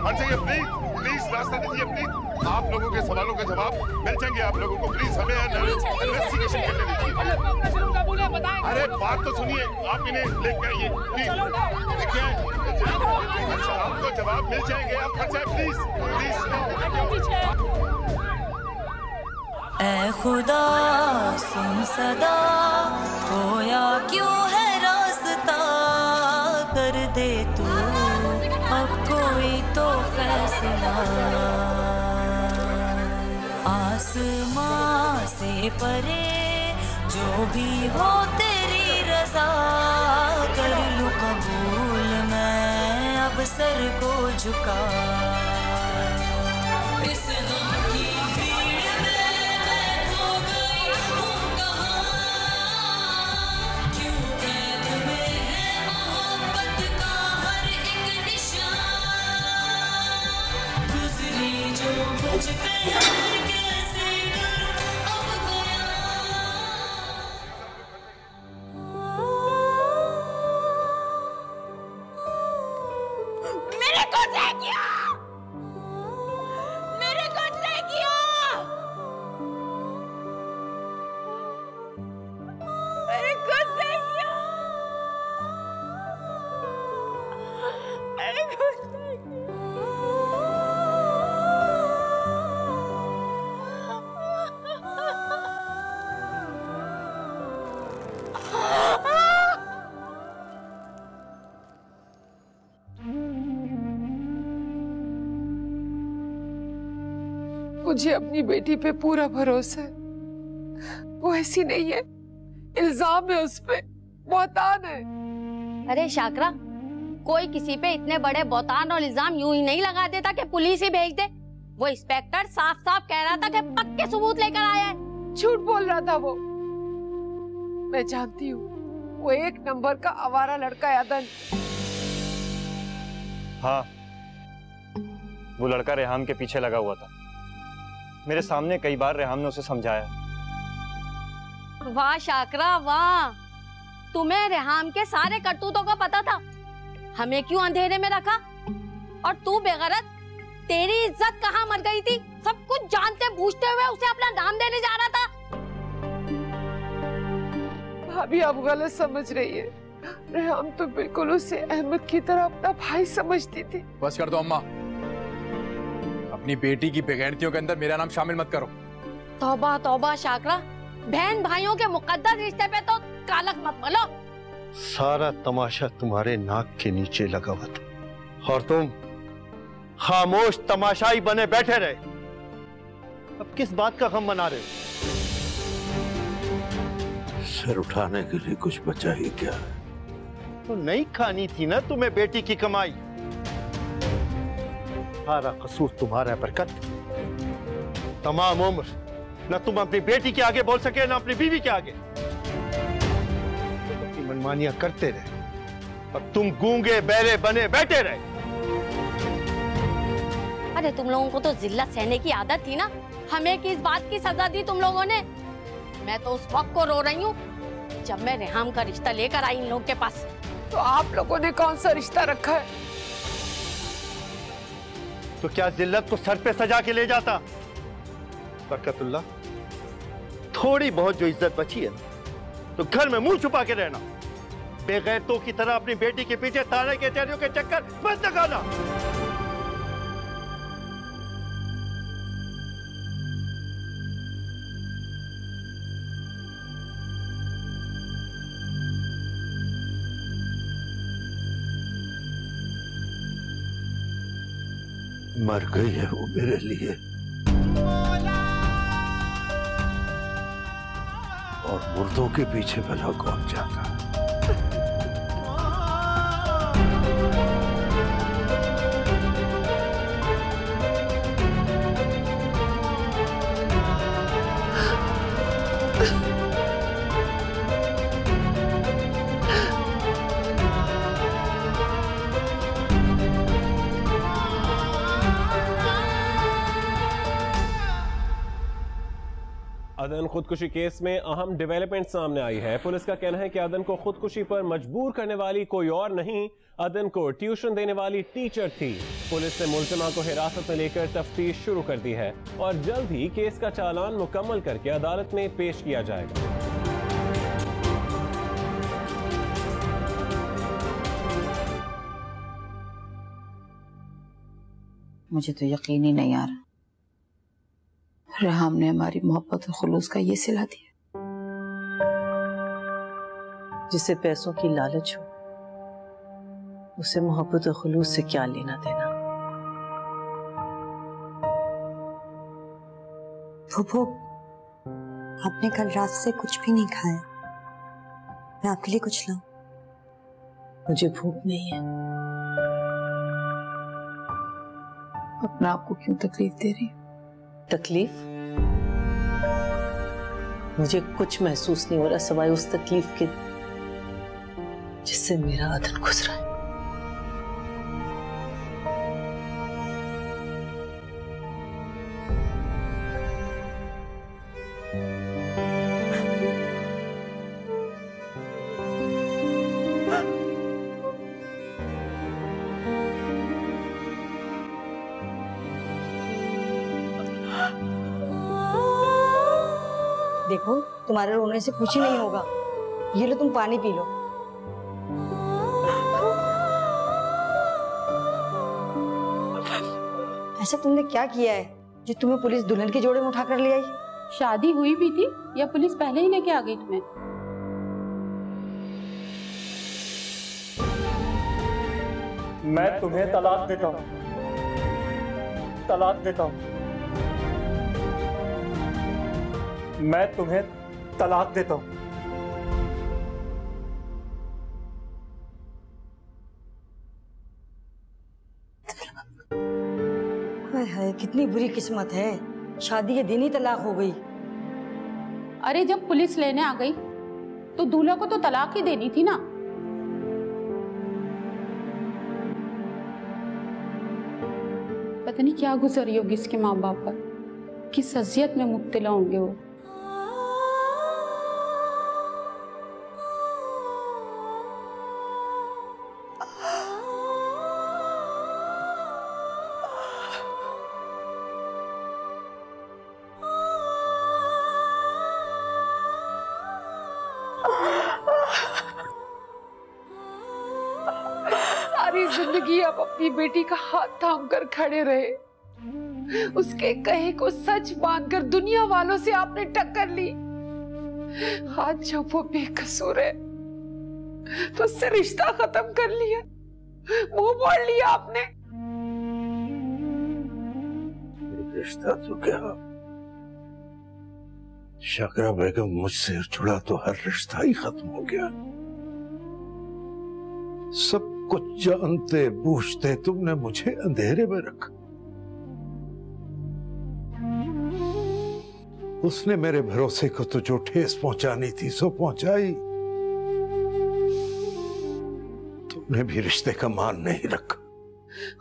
हट जाइए please, please रास्ता दीजिए प्लीज। आप लोगों के सवालों के जवाब मिल जाएंगे आप लोगों को। प्लीज हमें इन्वेस्टिगेशन करने दीजिए। अरे बात तो सुनिए, आप इन्हें लेके आइए प्लीज। देखिए अच्छा आपको जवाब मिल जाएंगे, आप हट जाए प्लीज प्लीज। ऐ खुदा सुन सदा, खोया क्यों है रास्ता, कर दे तू अब कोई तो फैसला। आसमां से परे जो भी हो तेरी रज़ा, कर लूं कबूल मैं अब सर को झुका। मुझे अपनी बेटी पे पूरा भरोसा है, वो ऐसी नहीं है। इल्जाम है उस पे, बहतान है। अरे शाकरा, कोई किसी पे इतने बड़े बहतान और इल्जाम यूं ही नहीं लगा देता कि पुलिस ही भेज दे। वो इंस्पेक्टर साफ साफ कह रहा था कि पक्के सबूत लेकर आया है। झूठ बोल रहा था वो। मैं जानती हूँ वो एक नंबर का आवारा लड़का है अदन। हाँ, वो लड़का रेहान के पीछे लगा हुआ था। मेरे सामने कई बार रेहान ने उसे समझाया। वाह शाकरा वाह, तुम्हें रेहान के सारे करतूतों का पता था, हमें क्यों अंधेरे में रखा? और तू बेगैरत, तेरी इज्जत कहाँ मर गई थी? सब कुछ जानते बूझते हुए उसे अपना नाम देने जा रहा था। भाभी आप गलत समझ रही है। रेहान तो बिल्कुल उसे अहमद की तरह अपना भाई समझती थी। बस कर दो अम्मा, अपनी बेटी की बेगैरतियों के अंदर मेरा नाम शामिल मत करो। तौबा तौबा शाकरा, बहन भाइयों के मुकद्दस रिश्ते पे तो कालक मत बोलो। सारा तमाशा तुम्हारे नाक के नीचे लगा हुआ था और तुम खामोश तमाशाई बने बैठे रहे। अब किस बात का गम मना रहे हो? सर उठाने के लिए कुछ बचा ही क्या है? तो नहीं खानी थी ना तुम्हें बेटी की कमाई। सारा कसूर तुम्हारा है बरकत। तमाम उम्र न तुम अपनी बेटी के आगे बोल सके, न अपनी बीवी के आगे। अपनी मनमानियां करते रहे, अब तुम गूंगे बैले बने बैठे रहे। अरे तुम लोगों को तो जिल्लत सहने की आदत थी ना, हमें किस बात की सजा दी तुम लोगों ने? मैं तो उस वक्त को रो रही हूँ जब मैं रेहान का रिश्ता लेकर आई इन लोगों के पास। तो आप लोगों ने कौन सा रिश्ता रखा है? तो क्या जिल्लत को सर पे सजा के ले जाता? बरकतुल्लाह, थोड़ी बहुत जो इज्जत बची है तो घर में मुंह छुपा के रहना। बेगैरतों की तरह अपनी बेटी के पीछे ताने के चेहरों के चक्कर मत लगाना। मर गई है वो मेरे लिए, और मुर्दों के पीछे भला कौन जाता? अदन खुदकुशी केस में अहम डेवलपमेंट सामने आई है। पुलिस का कहना है कि अदन को खुदकुशी पर मजबूर करने वाली कोई और नहीं, अदन को ट्यूशन देने वाली टीचर थी। पुलिस ने मुल्जिमा को हिरासत में लेकर तफ्तीश शुरू कर दी है और जल्द ही केस का चालान मुकम्मल करके अदालत में पेश किया जाएगा। मुझे तो यकीन ही नहीं आ रहा, रेहाम ने हमारी मोहब्बत और खुलूस का ये सिला दिया। जिसे पैसों की लालच हो उसे मोहब्बत और खुलूस से क्या लेना देना। फूफू, आपने कल रात से कुछ भी नहीं खाया, मैं आपके लिए कुछ लाऊं? मुझे भूख नहीं है। अपने आप को क्यों तकलीफ दे रही? तकलीफ? मुझे कुछ महसूस नहीं हो रहा सिवाय उस तकलीफ के जिससे मेरा अदन गुजरा है। देखो, तुम्हारे रोने से कुछ ही नहीं होगा। ये लो, तुम पानी पी लो। ऐसा तुमने क्या किया है जो तुम्हें पुलिस दुल्हन के जोड़े में उठा कर ले आई? शादी हुई भी थी या पुलिस पहले ही लेके आ गई तुम्हें? मैं तुम्हें तलाक देता हूँ, तलाक देता हूँ, मैं तुम्हें तलाक देता हूँ। हाय, कितनी बुरी किस्मत है, शादी के दिन ही तलाक हो गई। अरे जब पुलिस लेने आ गई तो दूल्हा को तो तलाक ही देनी थी ना। पता नहीं क्या गुजरी होगी इसके माँ बाप पर, किस अजियत में मुब्तला होंगे वो। सारी जिंदगी आप अपनी बेटी का हाथ थाम कर खड़े रहे, उसके कहे को सच मानकर दुनिया वालों से आपने टक्कर ली। आज जब वो बेकसूर है तो उससे रिश्ता खत्म कर लिया, मुंह मोड़ लिया आपने। रिश्ता तो क्या, शकरा बेगम मुझसे जुड़ा तो हर रिश्ता ही खत्म हो गया। सब कुछ जानते बूझते तुमने मुझे अंधेरे में रखा। उसने मेरे भरोसे को तो जो ठेस पहुंचानी थी सो पहुंचाई। तुमने भी रिश्ते का मान नहीं रखा।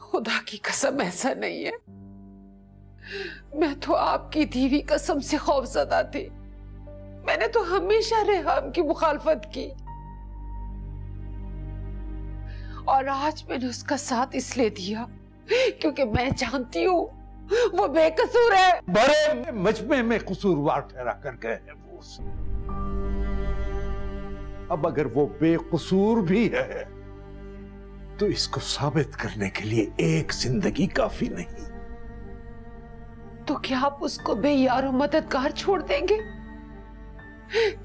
खुदा की कसम ऐसा नहीं है, मैं तो आपकी दी हुई कसम से खौफजदा थी। मैंने तो हमेशा रेहाम की मुखालफत की और आज मैंने उसका साथ इसलिए दिया क्योंकि मैं जानती हूँ वो बेकसूर है। बड़े मजमे में कसूरवार ठहरा कर गए हैं वो उसे। अब अगर वो बेकसूर भी है तो इसको साबित करने के लिए एक जिंदगी काफी नहीं। तो क्या आप उसको बेयार मददगार छोड़ देंगे?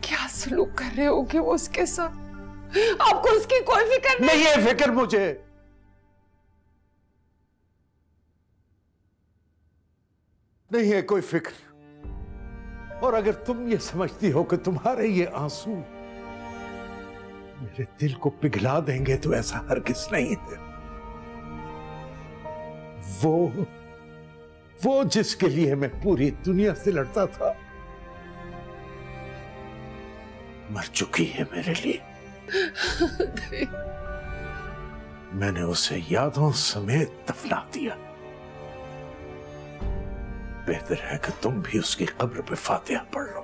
क्या सलूक कर रहे होगे वो उसके साथ? आपको उसकी कोई फिक्र नहीं है? फिक्र मुझे नहीं है, कोई फिक्र। और अगर तुम ये समझती हो कि तुम्हारे ये आंसू मेरे दिल को पिघला देंगे तो ऐसा हरगिज नहीं है। वो जिसके लिए मैं पूरी दुनिया से लड़ता था मर चुकी है मेरे लिए। मैंने उसे यादों समेत दफना दिया। बेहतर है कि तुम भी उसकी कब्र पे फातिहा पढ़ लो।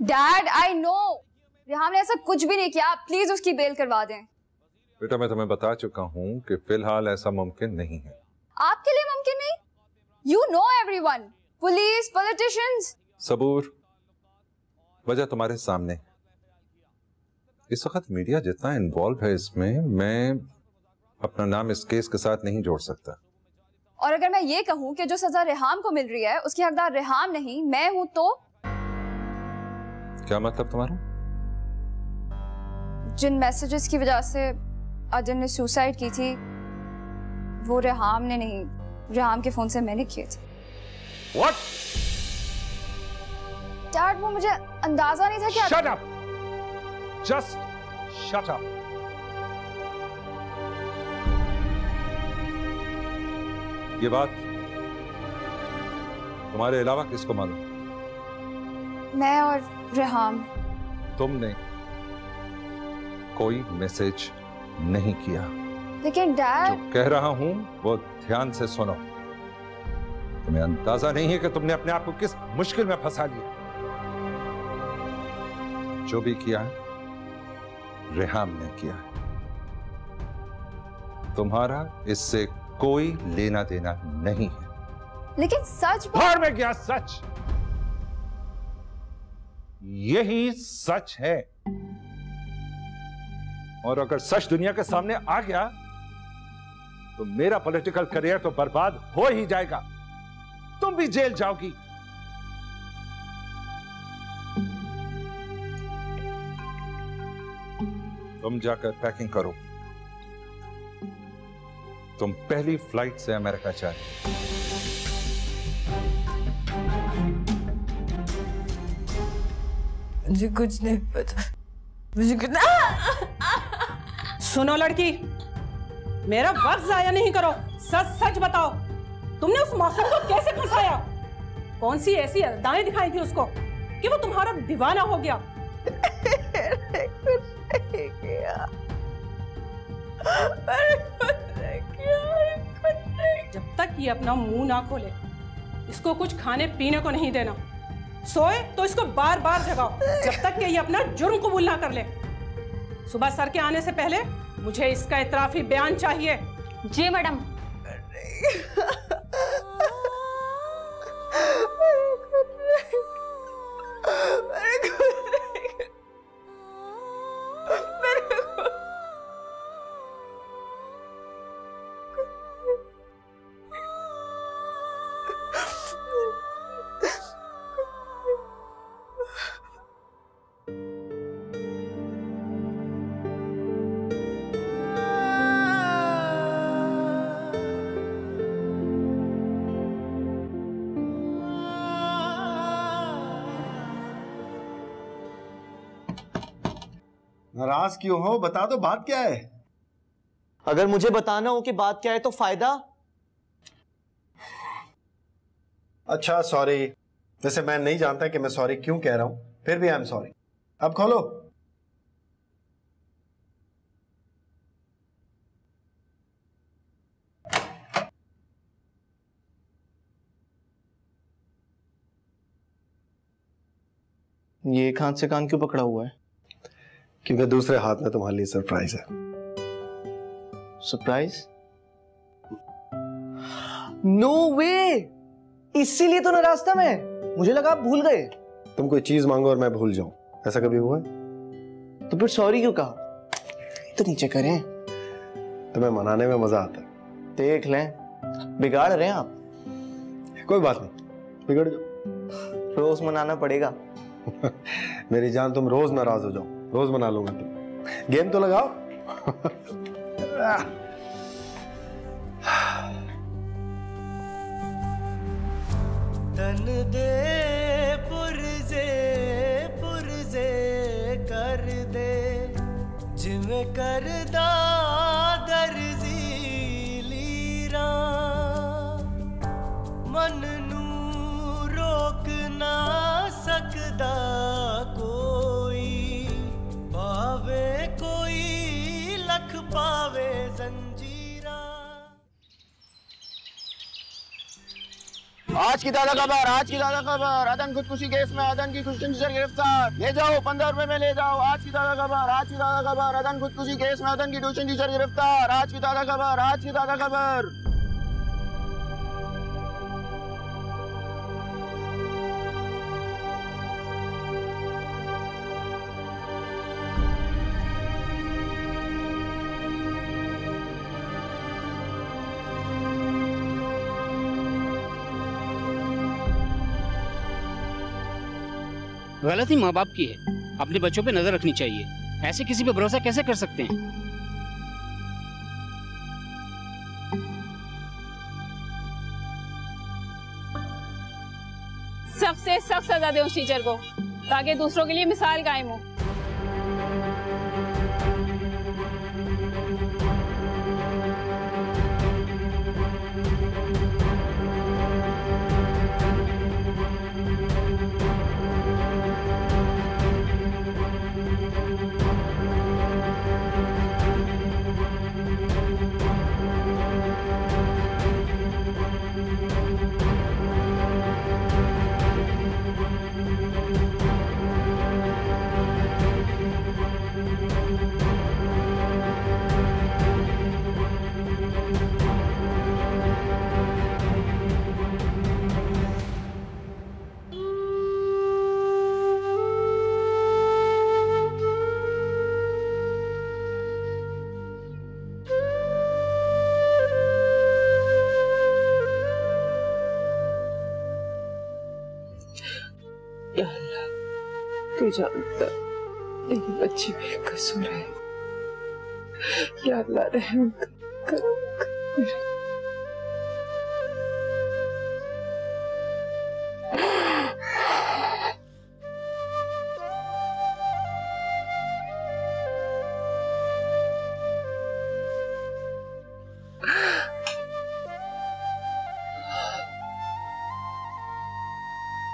डैड आई नो रेहान ने ऐसा कुछ भी नहीं किया, प्लीज उसकी बेल करवा दें। बेटा मैं तुम्हें बता चुका हूं कि फिलहाल ऐसा मुमकिन नहीं है। आपके लिए मुमकिन नहीं? You know everyone, police, politicians. Saboor, वजह तुम्हारे सामने। इस वक्त मीडिया जितना इन्वॉल्व है इसमें, मैं अपना नाम इस केस के साथ नहीं जोड़ सकता। और अगर मैं ये कहूं कि जो सजा रेहान को मिल रही है उसकी हकदार रेहान नहीं मैं हूं तो? क्या मतलब तुम्हारा? जिन मैसेजेस की वजह से अदन ने सुसाइड की थी वो रेहान ने नहीं, रेहान के फोन से मैंने किए थे। What? डैड वो मुझे अंदाजा नहीं था कि Shut up! Just shut up! ये बात तुम्हारे अलावा किसको मालूम? मैं और रेहान। तुमने कोई मैसेज नहीं किया। लेकिन डैड, जो कह रहा हूं वो ध्यान से सुनो। तुम्हें अंदाजा नहीं है कि तुमने अपने आप को किस मुश्किल में फंसा लिया। जो भी किया है रेहान ने किया है। तुम्हारा इससे कोई लेना देना नहीं है। लेकिन सच बाहर में गया सच, यही सच है। और अगर सच दुनिया के सामने आ गया तो मेरा पॉलिटिकल करियर तो बर्बाद हो ही जाएगा। तुम भी जेल जाओगी। तुम जाकर पैकिंग करो। तुम पहली फ्लाइट से अमेरिका जा रही। मुझे कुछ नहीं पता, मुझे कुछ। सुनो लड़की, मेरा वक्त जाया नहीं करो, सच सच बताओ, तुमने उस मासूम को कैसे फंसाया? कौन सी ऐसी अदाएं दिखाई थी उसको कि वो तुम्हारा दीवाना हो गया? जब तक ये अपना मुंह ना खोले इसको कुछ खाने पीने को नहीं देना। सोए तो इसको बार बार जगाओ जब तक कि ये अपना जुर्म कबूल ना कर ले। सुबह सर के आने से पहले मुझे इसका इतराफी बयान चाहिए। जी मैडम। नाराज क्यों हो? बता दो बात क्या है। अगर मुझे बताना हो कि बात क्या है तो फायदा। अच्छा सॉरी। वैसे मैं नहीं जानता कि मैं सॉरी क्यों कह रहा हूं, फिर भी आई एम सॉरी। अब खोलो। ये एक हाथ से कान क्यों पकड़ा हुआ है? क्योंकि दूसरे हाथ में तुम्हारे लिए सरप्राइज है। सरप्राइज? नो वे! इसीलिए तो नाराज था मैं। मुझे लगा आप भूल गए। तुम कोई चीज मांगो और मैं भूल जाऊं, ऐसा कभी हुआ है? तो फिर सॉरी क्यों कहा? तो नीचे करें। तुम्हें मनाने में मजा आता है। देख लें, बिगाड़ रहे हैं आप। कोई बात नहीं, बिगड़ जाओ। रोज मनाना पड़ेगा। मेरी जान, तुम रोज नाराज हो जाओ, रोज मना लूंगा। तुम गेम तो लगाओ। तन दे पुरजे पुरजे कर दे जिमें करदा दर्जी लीरा मन नू रोक ना सकदा कोई पावे कोई लख पावे जंजीरा। आज की ताज़ा खबर, आज की ताज़ा खबर, अदन खुदकुशी केस में अदन की ट्यूशन टीचर गिरफ्तार। ले जाओ 15 रुपए में ले जाओ। आज की ताज़ा खबर, आज की ताज़ा खबर, अदन खुदकुशी केस में अदन की ट्यूशन टीचर गिरफ्तार। आज की ताज़ा खबर, आज की ताज़ा खबर। गलती माँ बाप की है, अपने बच्चों पे नजर रखनी चाहिए। ऐसे किसी पे भरोसा कैसे कर सकते हैं? सख्त से सख्त सजा दे उस टीचर को, ताकि दूसरों के लिए मिसाल कायम हो। तू जानता मेरी बच्ची बेकसूर है। या अल्लाह रहम कर।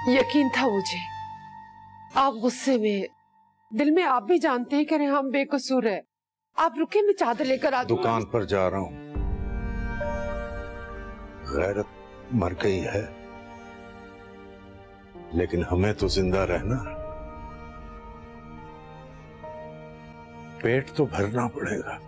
यकीन था मुझे, आप गुस्से में, दिल में आप भी जानते हैं कि रेहान बेकसूर है। आप रुके, मैं चादर लेकर आ दूंगा। दुकान पर जा रहा हूँ। गैरत मर गई है, लेकिन हमें तो जिंदा रहना, पेट तो भरना पड़ेगा।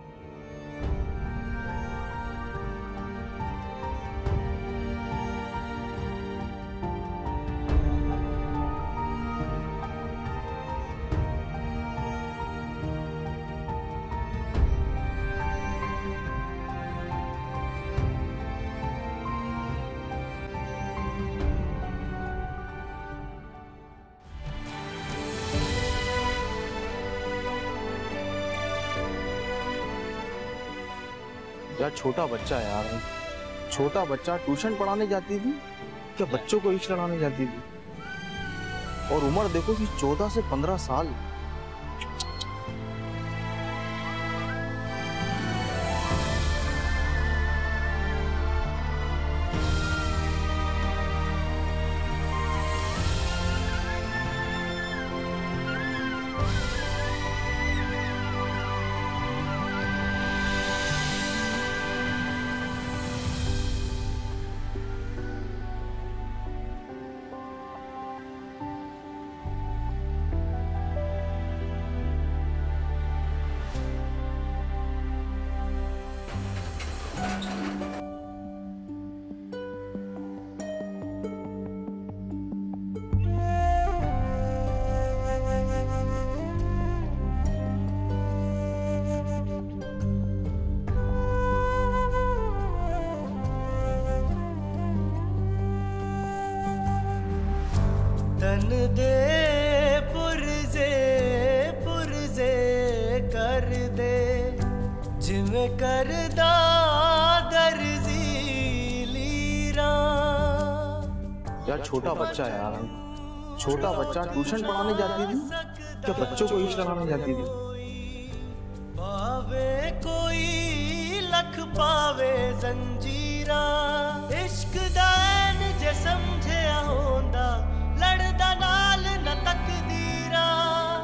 यार छोटा बच्चा है यार, छोटा बच्चा ट्यूशन पढ़ाने जाती थी क्या बच्चों को इश्क लड़ाने जाती थी? और उम्र देखो कि 14 से 15 साल। तन दे पुरजे पुरजे कर दे जिमें करदा दर्जी लीरा। यार छोटा बच्चा है यार, छोटा बच्चा ट्यूशन पढ़ाने जाती थी क्या बच्चों को इश्क लड़ाने जाती थी? पावे कोई लख पावे जंजीरा, इश्क दैन जे समझे होंदा लड़दा नाल न तकदीरा।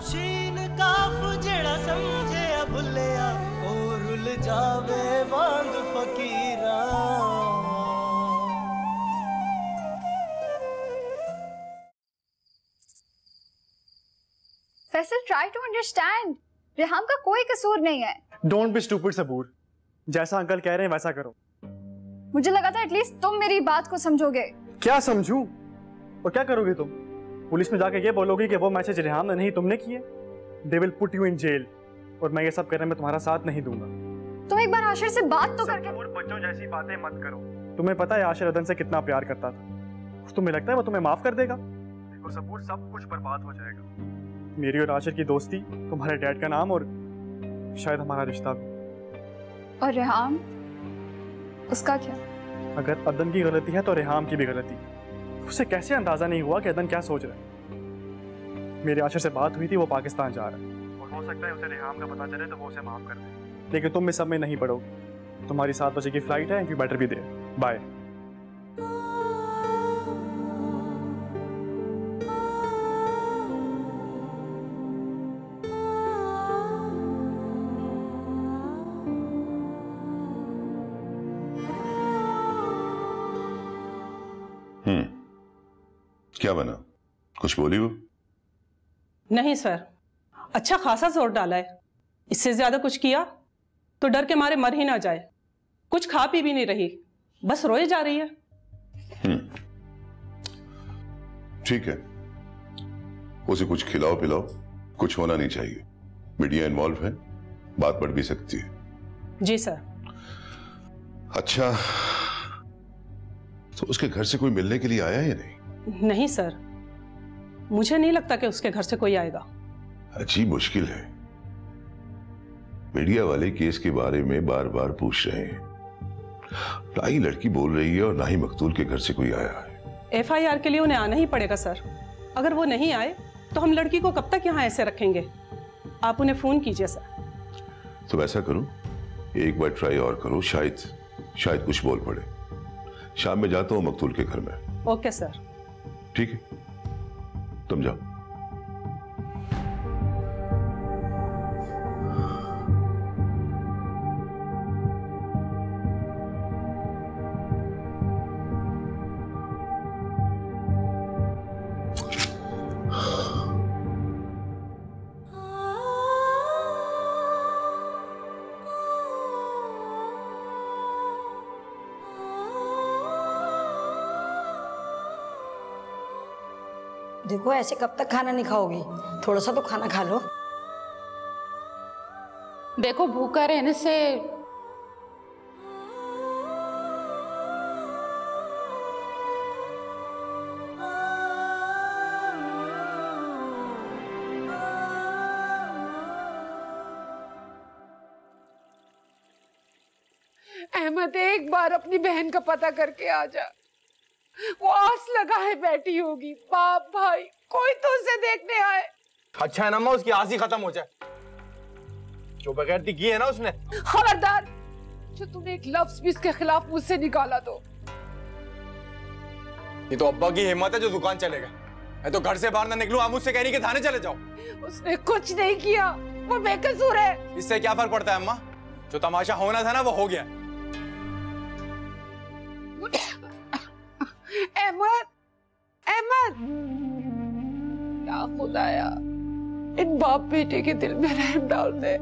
शीन काफ जेड़ा समझे भुलिया ओ रुल जावे वांग फकीरा। Faisal, try to understand. Reham का कोई कसूर नहीं है। डोंट बी स्टूपिड सबूर, जैसा अंकल कह रहे हैं वैसा करो। मुझे लगा था एटलीस्ट तुम मेरी बात को समझोगे। क्या समझूं? और क्या करोगे तुम? पुलिस में जाके ये बोलोगे कि वो मैसेज रेहाम ने नहीं तुमने किए। They will put you in jail. और मैं ये सब करने में तुम्हारा साथ नहीं दूंगा। तुम एक बार आशिर से बात तो करके। बच्चों जैसी बातें मत करो। तुम्हें पता है आशिर अदन से कितना प्यार करता था। तुम्हें लगता है वो तुम्हें माफ कर देगा? देखो सबूर, सब कुछ बर्बाद हो जाएगा। मेरी और आशिर की दोस्ती, तुम्हारे डैड का नाम और शायद हमारा रिश्ता भी। और रेहाम, उसका क्या? अगर अदन की गलती है तो रेहाम की भी गलती। उसे कैसे अंदाजा नहीं हुआ कि अदन क्या सोच रहा है? मेरी आशिर से बात हुई थी, वो पाकिस्तान जा रहा है और हो सकता है उसे रेहाम का पता चले तो वो उसे माफ कर दे। लेकिन तुम इस सब में नहीं पड़ोगे। तुम्हारी 7 बजे की फ्लाइट है, you better be there. Bye. क्या बना? कुछ बोली वो? नहीं सर, अच्छा खासा जोर डाला है। इससे ज्यादा कुछ किया तो डर के मारे मर ही ना जाए। कुछ खा पी भी नहीं रही, बस रोए जा रही है। ठीक है, उसे कुछ खिलाओ पिलाओ, कुछ होना नहीं चाहिए। मीडिया इन्वॉल्व है, बात बढ़ भी सकती है। जी सर। अच्छा, तो उसके घर से कोई मिलने के लिए आया या नहीं? नहीं सर, मुझे नहीं लगता कि उसके घर से कोई आएगा। अच्छी मुश्किल है। मीडिया वाले केस के बारे में बार बार पूछ रहे हैं। ना ही लड़की बोल रही है और ना ही मकतूल के घर से कोई आया है। FIR के लिए उन्हें आना ही पड़ेगा सर। अगर वो नहीं आए तो हम लड़की को कब तक यहाँ ऐसे रखेंगे? आप उन्हें फोन कीजिए सर। तो ऐसा करो, एक बार ट्राई और करो, शायद कुछ बोल पड़े। शाम में जाता हूँ मकतूल के घर में। Okay sir. ठीक है, तुम जाओ। देखो ऐसे कब तक खाना नहीं खाओगी? थोड़ा सा तो खाना खा लो। देखो भूखा रहने से अहमद, एक बार अपनी बहन का पता करके आ जा। वो आस लगा है बैठी होगी। बाप भाई कोई तो उसे देखने आए। अच्छा है ना माँ, उसकी आस ही खत्म हो जाए। जो बगैरती की है ना उसने। खबरदार, जो तूने एक लफ्ज भी इसके खिलाफ मुझसे निकाला तो। ये तो अब्बा की हिम्मत है जो दुकान चलेगा। मैं तो घर से बाहर ना निकलूं, आप मुझसे कह रही कि थाने चले जाओ। उसने कुछ नहीं किया, वो बेकसूर है। इससे क्या फर्क पड़ता है अम्मा? जो तमाशा होना था ना वो हो गया। अहमद, अहमद, या खुदाया, इन बाप बेटे के दिल में रहम डाल दे।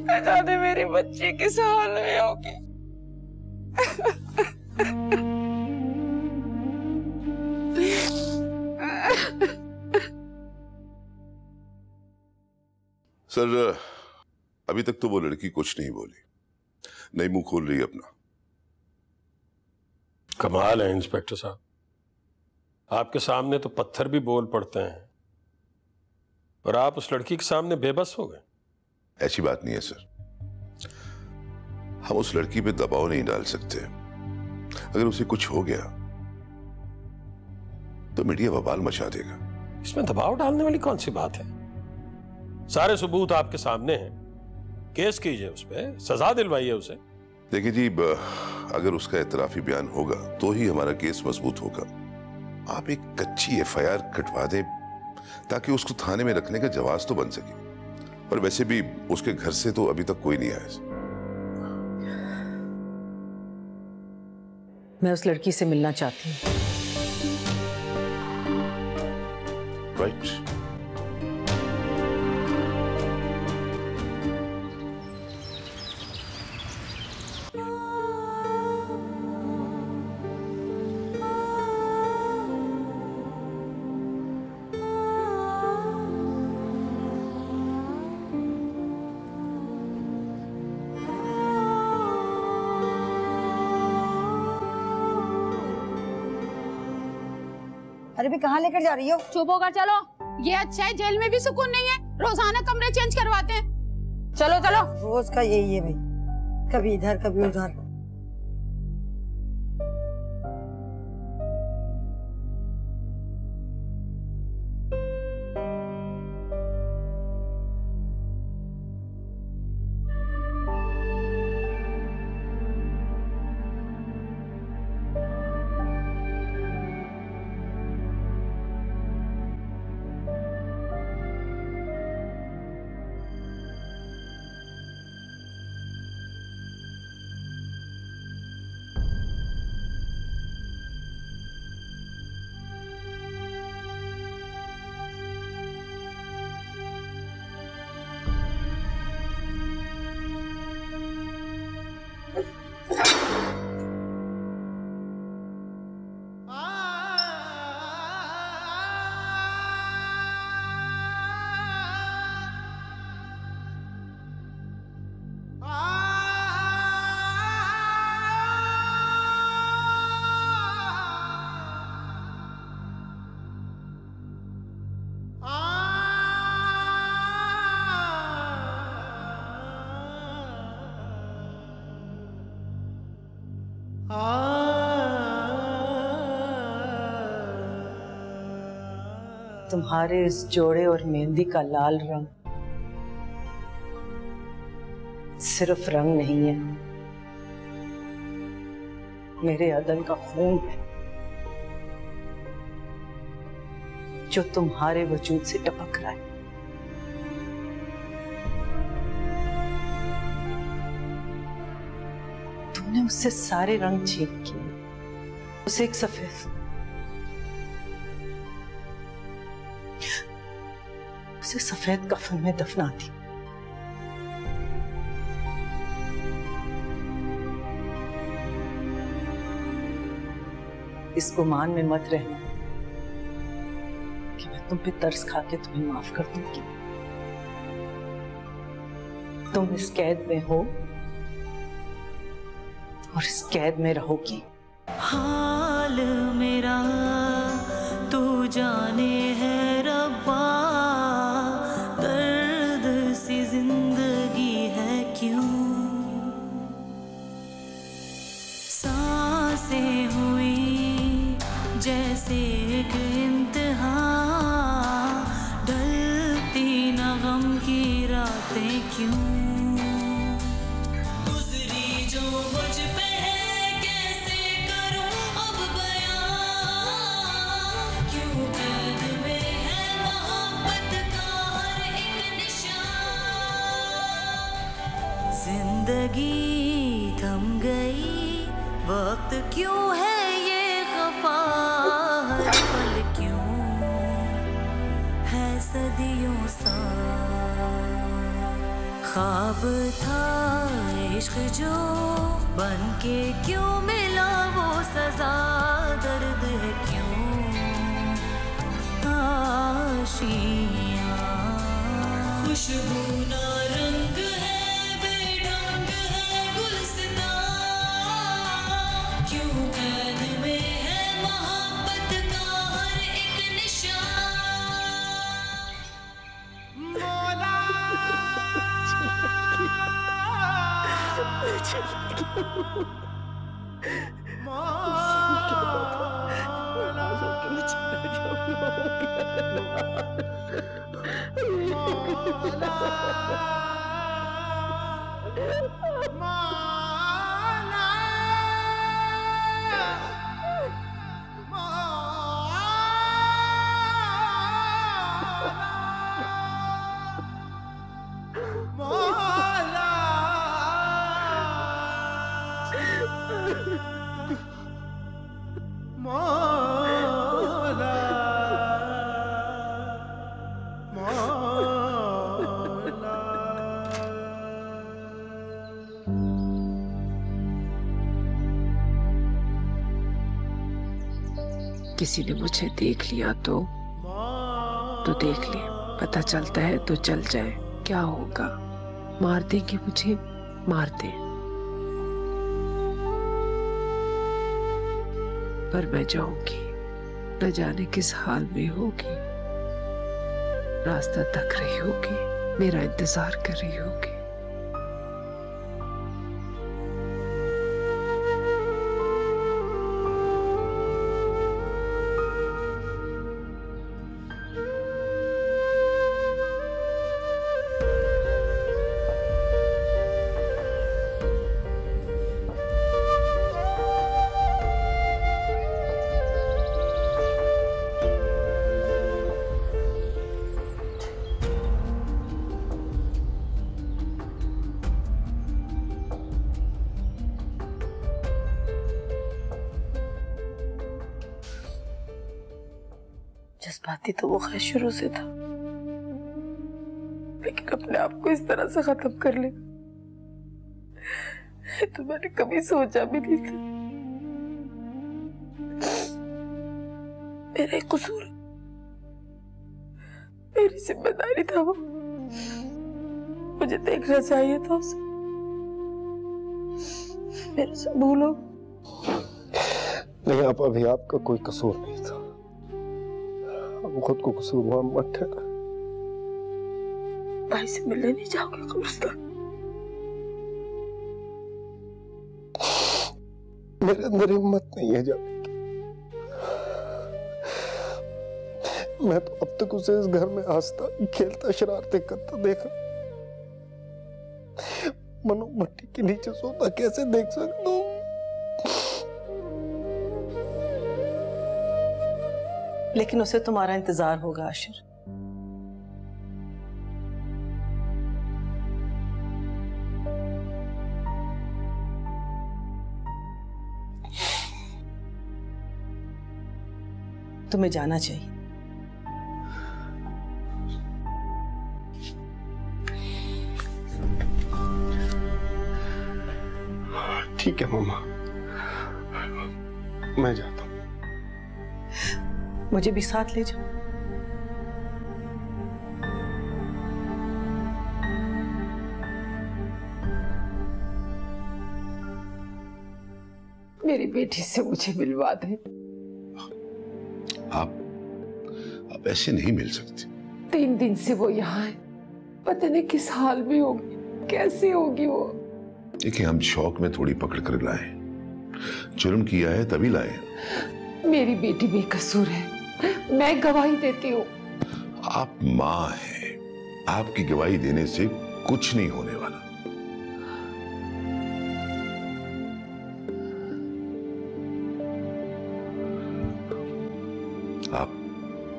न जाने मेरी बच्ची किस हाल में होगी। सर, अभी तक तो वो लड़की कुछ नहीं बोली, नहीं मुंह खोल रही अपना। कमाल है इंस्पेक्टर साहब, आपके सामने तो पत्थर भी बोल पड़ते हैं और आप उस लड़की के सामने बेबस हो गए। ऐसी बात नहीं है सर, हम उस लड़की पे दबाव नहीं डाल सकते। अगर उसे कुछ हो गया तो मीडिया बवाल मचा देगा। इसमें दबाव डालने वाली कौन सी बात है? सारे सबूत आपके सामने हैं, केस कीजिए, उस पर सजा दिलवाइए उसे। देखिए जी, अगर उसका एतराफी बयान होगा तो ही हमारा केस मजबूत होगा। आप एक कच्ची FIR कटवा दें ताकि उसको थाने में रखने का जवाब तो बन सके। और वैसे भी उसके घर से तो अभी तक कोई नहीं आया। मैं उस लड़की से मिलना चाहती हूँ। राइट, अरे भी कहाँ लेकर जा रही हो? चुप होकर चलो। ये अच्छा है, जेल में भी सुकून नहीं है, रोजाना कमरे चेंज करवाते हैं। चलो चलो। रोज का यही है भाई, कभी इधर कभी उधर। तुम्हारे इस जोड़े और मेहंदी का लाल रंग सिर्फ रंग नहीं है, मेरे अदन का खून है जो तुम्हारे वजूद से टपक रहा है। तुमने उससे सारे रंग छीन किए, उसे एक सफेद कफन में दफना दी। इस गुमान में मत रहना कि मैं तुम पे तरस खा के तुम्हें माफ कर दूंगी। तुम इस कैद में हो और इस कैद में रहोगी। हाल मेरा तू जाने है रब्बा, दर्द सी जिंदगी है क्यों, सांसें हुई जैसे एक इम्तिहान, ढलती न गम की रातें क्यों, गुजरी जो मुझ पे है कैसे करूं अब बयां, क्यों कैद में है मोहब्बत का हर एक निशान, जिंदगी थम गई वक्त क्यों है ये खफा, हर पल क्यों है सदियों सा, ख्वाब था इश्क जो बन के क्यों मिला वो सजा, दर्द है क्यों आशियां, खुशबू ना रंग है बेढंग है गुलसिता, क्यों कैद में है मोहब्बत का हर एक निशान, मौला किसी ने मुझे देख लिया तो देख ले, पता चलता है तो चल जाए, क्या होगा, मार देंगे मुझे, मार दे, पर मैं जाऊंगी, न जाने किस हाल में होगी, रास्ता तक रही होगी, मेरा इंतजार कर रही होगी। जज्बाती तो वो खैर शुरू से था, लेकिन अपने आप को इस तरह से खत्म कर लेगा तो मैंने कभी सोचा भी नहीं था। मेरा एक कसूर, मेरी जिम्मेदारी था वो, मुझे देखना चाहिए था उसे। मेरे से भूलो नहीं, आप अभी आपका कोई कसूर नहीं था, अब खुद को कसूरवार मत ठहरा। भाई से मिलने नहीं जाओगे कब्रिस्तान? मेरे अंदर हिम्मत नहीं है जाने की। मैं तो अब तक उसे इस घर में हंसता खेलता शरारतें करता देखा, मनो मट्टी के नीचे सोता कैसे देख सकता हूँ? लेकिन उसे तुम्हारा इंतजार होगा आशिर। तुम्हें जाना चाहिए। ठीक है मम्मा, मैं जाता हूँ। मुझे भी साथ ले जाओ। मेरी बेटी से मुझे मिलवा दे। आप ऐसे नहीं मिल सकती। 3 दिन से वो यहाँ है, पता नहीं किस हाल में होगी, कैसे होगी वो। देखिए, हम शौक में थोड़ी पकड़ कर लाए, जुर्म किया है तभी लाए। मेरी बेटी बेकसूर है, मैं गवाही देती हूँ। आप माँ हैं, आपकी गवाही देने से कुछ नहीं होने वाला।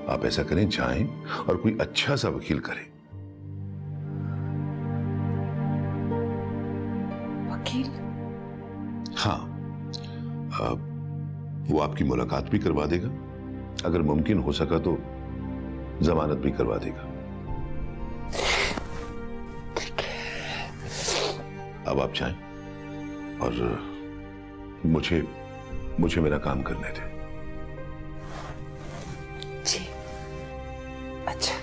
आप ऐसा करें, जाएं और कोई अच्छा सा वकील करें। वकील? हाँ, वो आपकी मुलाकात भी करवा देगा, अगर मुमकिन हो सका तो जमानत भी करवा देगा। अब आप जाएं और मुझे मेरा काम करने दें। जी, अच्छा।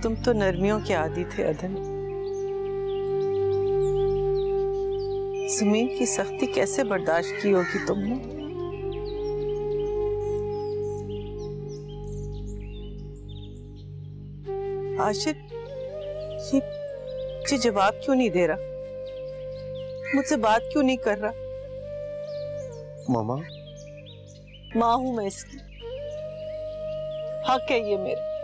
तुम तो नरमियों के आदी थे अदन। जमीन की सख्ती कैसे बर्दाश्त की होगी तुमने? आशिर, ये जवाब क्यों नहीं दे रहा? मुझसे बात क्यों नहीं कर रहा? मामा, माँ हूं मैं इसकी, हक है ये मेरा।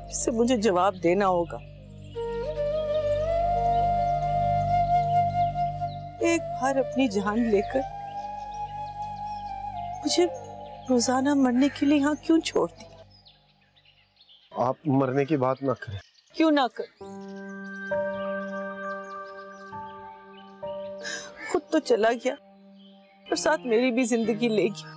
इससे मुझे जवाब देना होगा। एक बार अपनी जान लेकर मुझे रोजाना मरने के लिए यहाँ क्यों छोड़ दी? आप मरने की बात ना करें। क्यों ना कर? खुद तो चला गया और साथ मेरी भी जिंदगी ले गया।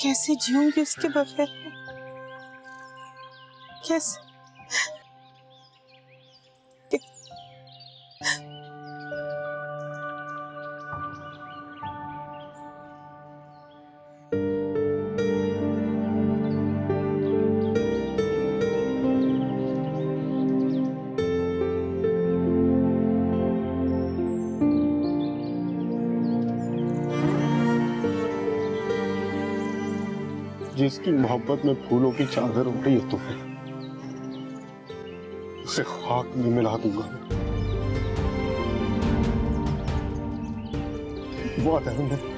कैसे जीऊंगी उसके बगैर? कैसे? जिसकी मोहब्बत में फूलों की चादर उड़ रही है तुम्हें, उसे खाक में मिला दूंगा। वादा है